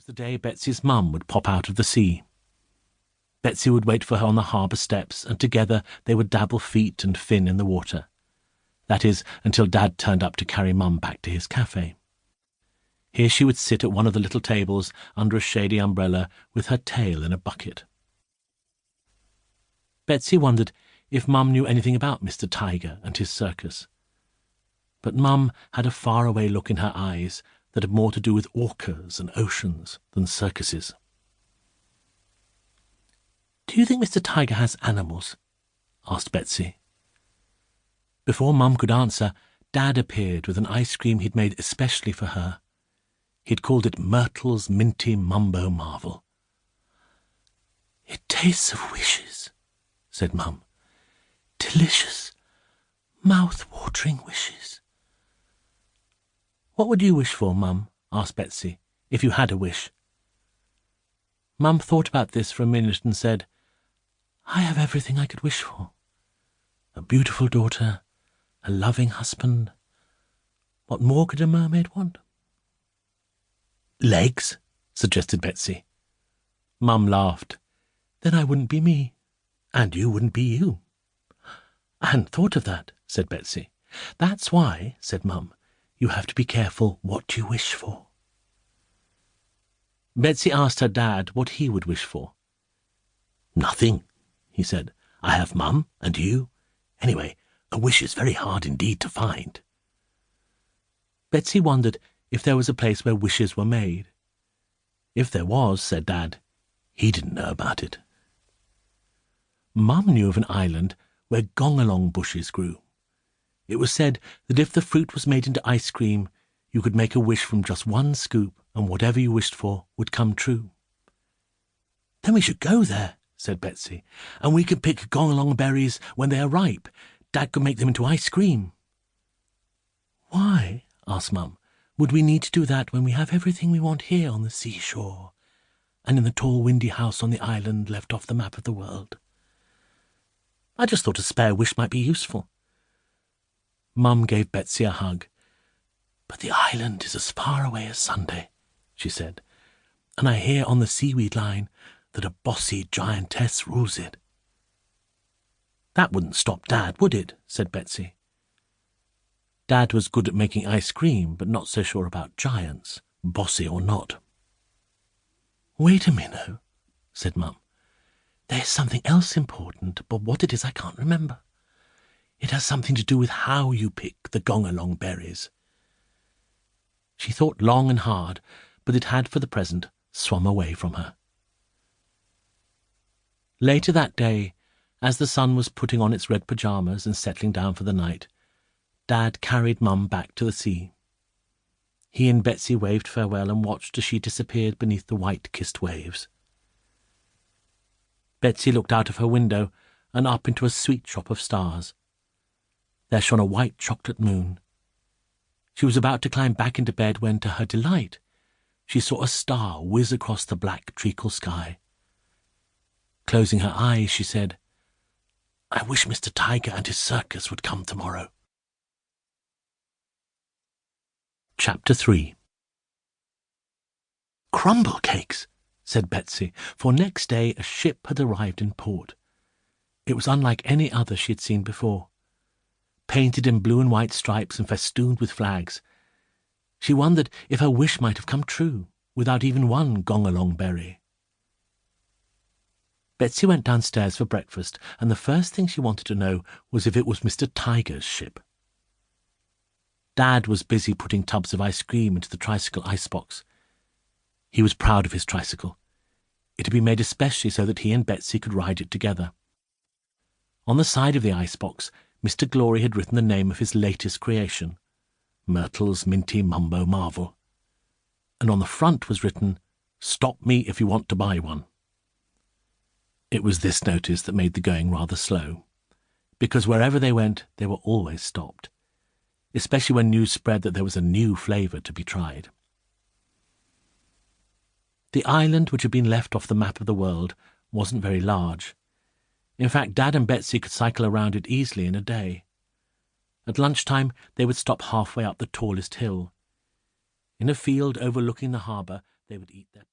the day Betsy's mum would pop out of the sea. Betsy would wait for her on the harbour steps, and together they would dabble feet and fin in the water. That is, until Dad turned up to carry Mum back to his cafe. Here she would sit at one of the little tables under a shady umbrella with her tail in a bucket. Betsy wondered if Mum knew anything about Mr. Tiger and his circus. But Mum had a faraway look in her eyes that had more to do with orcas and oceans than circuses. "Do you think Mr. Tiger has animals?" asked Betsy. Before Mum could answer, Dad appeared with an ice cream he'd made especially for her. He'd called it Myrtle's Minty Mumbo Marvel. "It tastes of wishes," said Mum. "Delicious, mouth-watering wishes." "What would you wish for, Mum?" asked Betsy, "if you had a wish?" Mum thought about this for a minute and said, "I have everything I could wish for. A beautiful daughter, a loving husband. What more could a mermaid want?" "Legs?" suggested Betsy. Mum laughed. "Then I wouldn't be me, and you wouldn't be you." "I hadn't thought of that," said Betsy. "That's why," said Mum, "you have to be careful what you wish for." Betsy asked her Dad what he would wish for. "Nothing," he said. "I have Mum and you. Anyway, a wish is very hard indeed to find." Betsy wondered if there was a place where wishes were made. If there was, said Dad, he didn't know about it. Mum knew of an island where Gongalong bushes grew. It was said that if the fruit was made into ice cream, you could make a wish from just one scoop, and whatever you wished for would come true. "Then we should go there," said Betsy, "and we could pick Gongalong berries when they are ripe. Dad could make them into ice cream." "Why," asked Mum, "would we need to do that when we have everything we want here on the seashore, and in the tall windy house on the island left off the map of the world?" "I just thought a spare wish might be useful." Mum gave Betsy a hug. "But the island is as far away as Sunday," she said, "and I hear on the seaweed line that a bossy giantess rules it." "That wouldn't stop Dad, would it?" said Betsy. Dad was good at making ice cream, but not so sure about giants, bossy or not. "Wait a minute," said Mum. "There's something else important, but what it is I can't remember. It has something to do with how you pick the Gongalong berries." She thought long and hard, but it had, for the present, swum away from her. Later that day, as the sun was putting on its red pyjamas and settling down for the night, Dad carried Mum back to the sea. He and Betsy waved farewell and watched as she disappeared beneath the white-kissed waves. Betsy looked out of her window and up into a sweet shop of stars. There shone a white chocolate moon. She was about to climb back into bed when, to her delight, she saw a star whiz across the black treacle sky. Closing her eyes, she said, "I wish Mr. Tiger and his circus would come tomorrow." Chapter 3. "Crumble cakes," said Betsy, for next day a ship had arrived in port. It was unlike any other she had seen before. Painted in blue and white stripes and festooned with flags. She wondered if her wish might have come true, without even one Gongalong berry. Betsy went downstairs for breakfast, and the first thing she wanted to know was if it was Mr. Tiger's ship. Dad was busy putting tubs of ice cream into the tricycle icebox. He was proud of his tricycle. It had been made especially so that he and Betsy could ride it together. On the side of the icebox, Mr. Glory had written the name of his latest creation, Myrtle's Minty Mumbo Marvel, and on the front was written, "Stop me if you want to buy one." It was this notice that made the going rather slow, because wherever they went they were always stopped, especially when news spread that there was a new flavour to be tried. The island, which had been left off the map of the world, wasn't very large. In fact, Dad and Betsy could cycle around it easily in a day. At lunchtime, they would stop halfway up the tallest hill. In a field overlooking the harbour, they would eat their